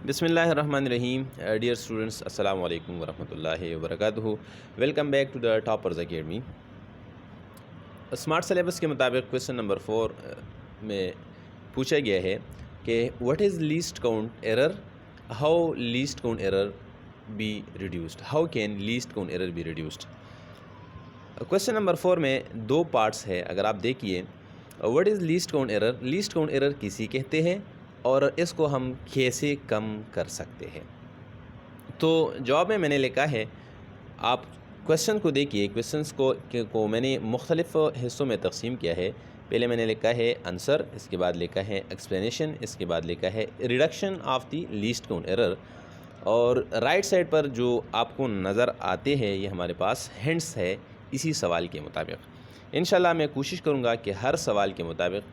बिस्मिल्लाहिर्रहमानिर्रहीम। Dear students, अस्सलाम वालेकुम वरहमतुल्लाहि वबरकातुहू। Welcome back to the Toppers Academy. Smart syllabus के मुताबिक क्वेश्चन नंबर 4 में पूछा गया है कि what is least count error, how least count error be reduced, how can least count error be reduced. Question number 4 में दो पार्ट्स है। अगर आप देखिए, what is least count error, least count error किसी कहते हैं और इसको हम कैसे कम कर सकते हैं। तो जवाब में मैंने लिखा है, आप क्वेश्चन को देखिए। क्वेश्चंस को मैंने मुख्तलिफ़ हिस्सों में तकसीम किया है। पहले मैंने लिखा है आंसर, इसके बाद लिखा है एक्सप्लेनेशन, इसके बाद लिखा है reduction of the least count error. और राइट साइड पर जो आपको नज़र आते हैं ये हमारे पास हिंट्स है इसी सवाल के मुताबिक। इंशाल्लाह मैं कोशिश करूँगा कि हर सवाल के मुताबिक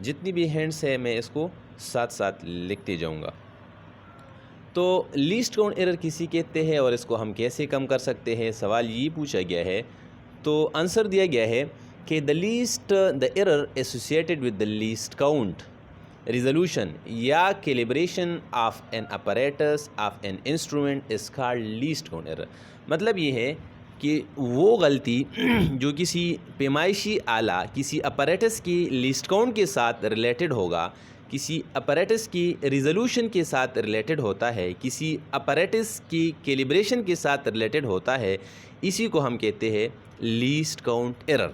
जितनी भी हिंट्स है मैं इसको साथ साथ लिखते जाऊँगा। तो लीस्ट काउंट एरर किसी कहते हैं और इसको हम कैसे कम कर सकते हैं, सवाल ये पूछा गया है। तो आंसर दिया गया है कि the error associated with the least count resolution या calibration of an apparatus of an instrument is called least count error. मतलब ये है कि वो गलती जो किसी पैमाइशी आला, किसी अपैरेटस की लीस्ट काउंट के साथ रिलेटेड होगा, किसी अपैरेटस की रिजोल्यूशन के साथ रिलेटेड होता है, किसी अपैरेटस की कैलिब्रेशन के साथ रिलेटेड होता है, इसी को हम कहते हैं लीस्ट काउंट एरर।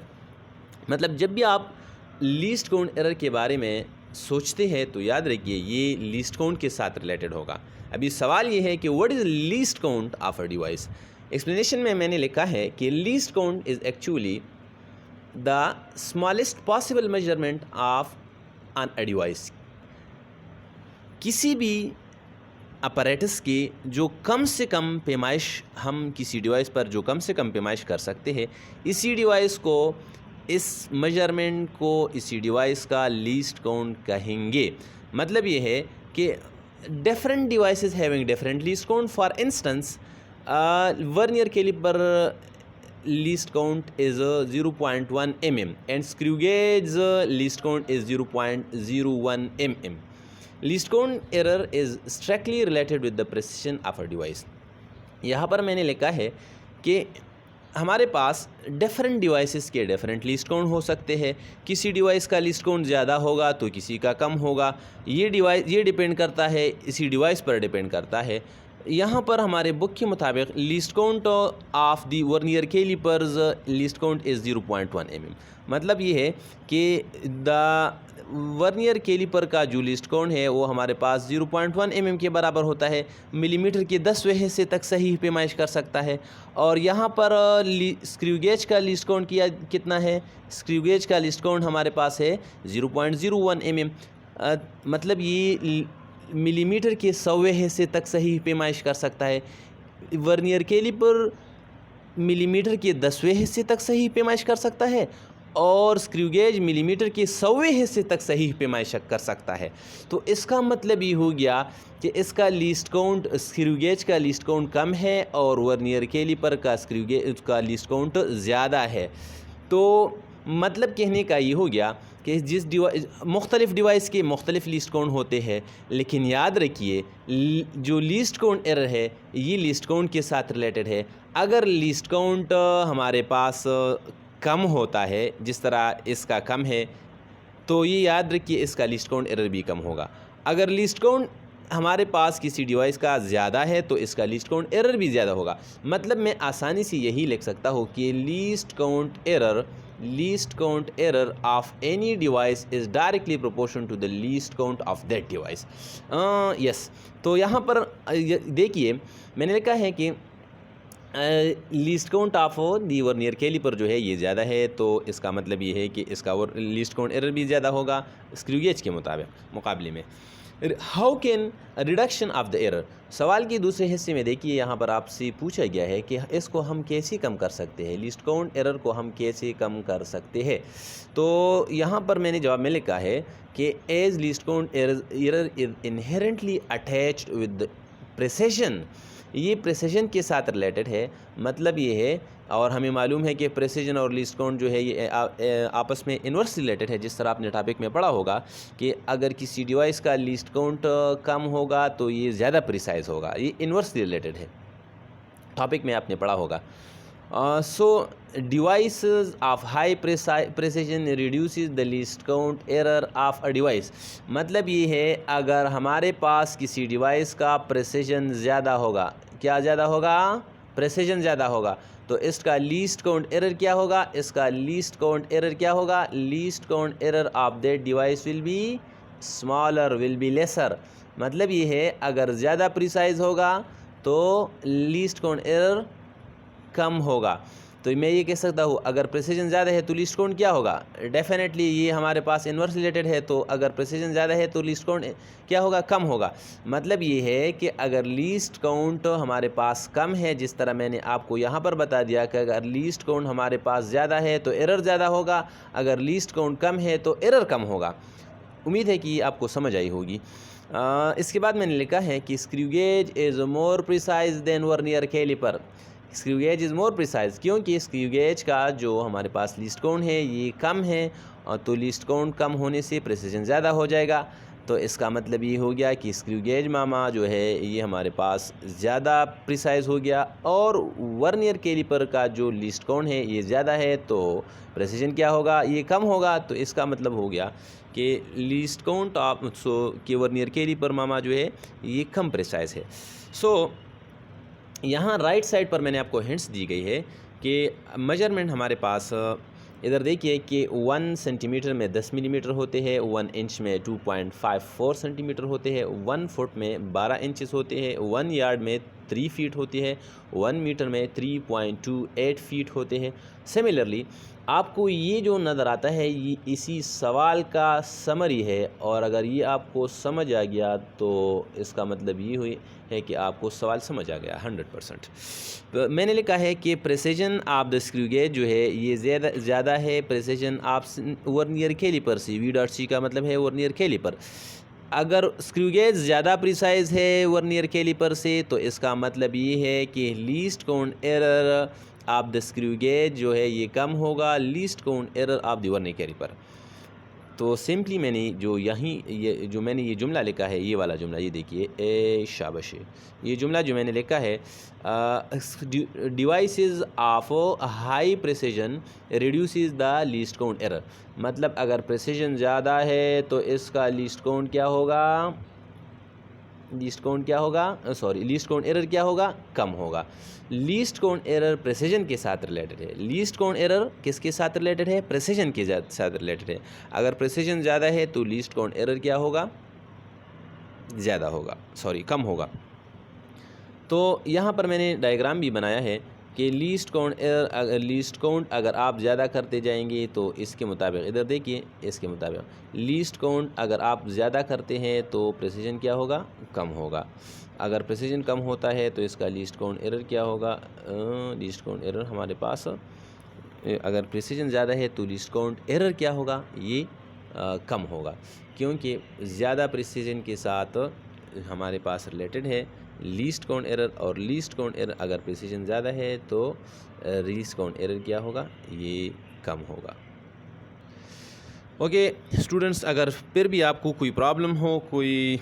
मतलब जब भी आप लीस्ट काउंट एरर के बारे में सोचते हैं तो याद रखिए ये लीस्ट काउंट के साथ रिलेटेड होगा। अभी सवाल ये है कि what is least count of a device. Explanation में मैंने लिखा है कि least count is actually the smallest possible measurement of an a device. किसी भी अपैरेटस की जो कम से कम पैमाइश, हम किसी डिवाइस पर जो कम से कम पैमाइश कर सकते हैं, इसी डिवाइस को, इस मेजरमेंट को इसी डिवाइस का लीस्ट काउंट कहेंगे। मतलब ये है कि different devices having different least count. For instance, vernier caliper least count is 0.1 mm and screw gauge least count is 0.01 mm. Least count error is strictly related with the precision of a device. यहाँ पर मैंने लिखा है कि हमारे पास different devices के different least count हो सकते हैं। किसी डिवाइस का लीस्ट काउंट ज़्यादा होगा तो किसी का कम होगा। ये डिपेंड करता है, इसी डिवाइस पर डिपेंड करता है। यहाँ पर हमारे बुक के मुताबिक least count of the vernier calipers least count is 0.1 mm। मतलब ये है कि द वर्नियर कैलिपर का जो लीस्ट काउंट है वो हमारे पास 0.1 mm के बराबर होता है। मिलीमीटर के 10वें हिस्से तक सही पैमाइश कर सकता है। और यहाँ पर स्क्रू गेज का लीस्ट काउंट कितना है? स्क्रू गेज का लीस्ट काउंट हमारे पास है 0.01 mm। मतलब ये मिलीमीटर के 100वें हिस्से तक सही पैमाइश कर सकता है। वर्नियर कैलिपर मिलीमीटर के 10वें हिस्से तक सही पैमाइश कर सकता है और स्क्रू गेज मिलीमीटर के 100वें हिस्से तक सही पैमाइश कर सकता है। तो इसका मतलब ये हो गया कि इसका लीस्ट काउंट, स्क्रू गेज का लीस्ट काउंट कम है और वर्नियर कैलिपर का स्क्रू गेज का लीस्ट काउंट ज़्यादा है। तो मतलब कहने का ये हो गया कि जिस मुख्तलिफ़ डिवाइस के मुख्तलिफ़ लीस्ट काउंट होते हैं, लेकिन याद रखिए जो लीस्ट काउंट एरर है ये लीस्ट काउंट के साथ रिलेटेड है। अगर लीस्ट काउंट हमारे पास कम होता है, जिस तरह इसका कम है, तो ये याद रखिए इसका लीस्ट काउंट एरर भी कम होगा। अगर लीस्ट काउंट हमारे पास किसी डिवाइस का ज़्यादा है तो इसका लीस्ट काउंट एरर भी ज़्यादा होगा। मतलब मैं आसानी से यही लिख सकता हूँ कि least count error of any device is directly proportion to the least count of that device. Yes, तो यहाँ पर देखिए मैंने लिखा है कि least count of the vernier caliper जो है ये ज़्यादा है, तो इसका मतलब ये है कि इसका लीस्ट काउंट एरर भी ज़्यादा होगा स्क्रू गेज के मुकाबले में। How can reduction of the error. सवाल के दूसरे हिस्से में देखिए, यहाँ पर आपसे पूछा गया है कि इसको हम कैसे कम कर सकते हैं, लीस्ट काउंट एरर को हम कैसे कम कर सकते हैं। तो यहाँ पर मैंने जवाब में लिखा है कि as least count error is inherently attached with precision. ये प्रिसिशन के साथ रिलेटेड है। मतलब ये है और हमें मालूम है कि प्रेसिजन और लीस्ट काउंट जो है ये आपस में इन्वर्स रिलेटेड है। जिस तरह आपने टॉपिक में पढ़ा होगा कि अगर किसी डिवाइस का लीस्ट काउंट कम होगा तो ये ज़्यादा प्रिसाइज होगा, ये इन्वर्स रिलेटेड है, टॉपिक में आपने पढ़ा होगा। So device of high precision reduces the least count error of a device. मतलब ये है अगर हमारे पास किसी डिवाइस का प्रिसिजन ज़्यादा होगा, क्या ज़्यादा होगा, प्रिसिजन ज़्यादा होगा, तो इसका लीस्ट काउंट एरर क्या होगा, इसका लीस्ट काउंट एरर क्या होगा, least count error of that device will be smaller, will be lesser. मतलब ये है अगर ज़्यादा प्रिसाइज होगा तो लीस्ट काउंट एरर कम होगा। तो मैं ये कह सकता हूँ अगर प्रिसिजन ज़्यादा है तो लीस्ट काउंट क्या होगा, डेफिनेटली ये हमारे पास इन्वर्स रिलेटेड है, तो अगर प्रिसिजन ज़्यादा है तो लीस्ट काउंट क्या होगा, कम होगा। मतलब ये है कि अगर लीस्ट काउंट हमारे पास कम है, जिस तरह मैंने आपको यहाँ पर बता दिया कि अगर लीस्ट काउंट हमारे पास ज़्यादा है तो एरर ज़्यादा होगा, अगर लीस्ट काउंट कम है तो एरर कम होगा। उम्मीद है कि ये आपको समझ आई होगी। इसके बाद मैंने लिखा है कि screw gauge is more precise than vernier caliper. Screw gauge is more precise, क्योंकि स्क्रू गेज का जो हमारे पास लीस्ट काउंट है ये कम है, और तो लीस्ट काउंट कम होने से प्रिसिजन ज़्यादा हो जाएगा। तो इसका मतलब ये हो गया कि स्क्रू गेज मामा जो है ये हमारे पास ज़्यादा प्रिसाइज हो गया, और वर्नियर कैलिपर का जो लीस्ट काउंट है ये ज़्यादा है तो प्रिसिजन क्या होगा, ये कम होगा। तो इसका मतलब हो गया कि लीस्ट काउंट ऑफ कि वर्नियर कैलिपर मामा जो है ये कम प्रिसाइज है। सो यहाँ राइट साइड पर मैंने आपको हिंट्स दी गई है कि मेजरमेंट हमारे पास इधर देखिए कि 1 सेंटीमीटर में 10 मिलीमीटर होते हैं, 1 इंच में 2.54 सेंटीमीटर होते हैं, 1 फुट में 12 इंचेस होते हैं, 1 यार्ड में 3 फीट होती है, 1 मीटर में 3.28 फीट होते हैं। सिमिलरली आपको ये जो नज़र आता है ये इसी सवाल का समरी है, और अगर ये आपको समझ आ गया तो इसका मतलब ये हुई है कि आपको सवाल समझ आ गया 100%। तो मैंने लिखा है कि precision of the screw gauge जो है ये ज़्यादा है प्रिसिजन ऑफ वर्नियर कैलिपर से। V.C का मतलब है वर्नियर कैलिपर। अगर स्क्रू गेज ज़्यादा प्रिसाइज है वर्नियर कैलिपर से तो इसका मतलब ये है कि least count error of the screw gauge जो है ये कम होगा least count error of the vernier caliper. तो सिंपली मैंने जो मैंने ये जुमला लिखा है, ये वाला जुमला, ये देखिए, ए शाबाश, ये जुमला जो मैंने लिखा है devices of high precision reduces the least count error. मतलब अगर प्रिसिजन ज़्यादा है तो इसका लीस्ट काउंट क्या होगा, लीस्ट काउंट एरर क्या होगा, कम होगा। लीस्ट काउंट एरर प्रिसिजन के साथ रिलेटेड है। लीस्ट काउंट एरर किसके साथ रिलेटेड है, प्रिसिजन के साथ रिलेटेड है। अगर प्रिसिजन ज़्यादा है तो लीस्ट काउंट एरर क्या होगा, कम होगा। तो यहाँ पर मैंने डायग्राम भी बनाया है कि लीस्ट काउंट अगर आप ज़्यादा करते जाएंगे तो इसके मुताबिक, इधर देखिए, इसके मुताबिक लीस्ट काउंट अगर आप ज़्यादा करते हैं तो प्रिसिजन क्या होगा, कम होगा। अगर प्रिसिजन कम होता है तो इसका लीस्ट काउंट एरर क्या होगा, लीस्ट काउंट एरर हमारे पास, अगर प्रिसिजन ज़्यादा है तो लीस्ट काउंट एरर क्या होगा, ये कम होगा, क्योंकि ज़्यादा प्रिसिजन के साथ हमारे पास रिलेटेड है लीस्ट काउंट एरर, और लीस्ट काउंट एरर अगर प्रिसिजन ज़्यादा है तो लीस्ट काउंट एरर क्या होगा, ये कम होगा। ओके स्टूडेंट्स, अगर फिर भी आपको कोई प्रॉब्लम हो, कोई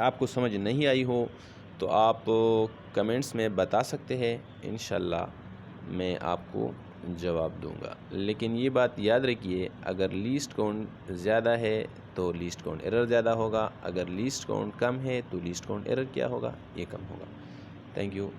आपको समझ नहीं आई हो तो आप कमेंट्स में बता सकते हैं, इंशाल्लाह मैं आपको जवाब दूंगा। लेकिन ये बात याद रखिए, अगर लीस्ट काउंट ज़्यादा है तो लीस्ट काउंट एरर ज़्यादा होगा, अगर लीस्ट काउंट कम है तो लीस्ट काउंट एरर क्या होगा, ये कम होगा। Thank you.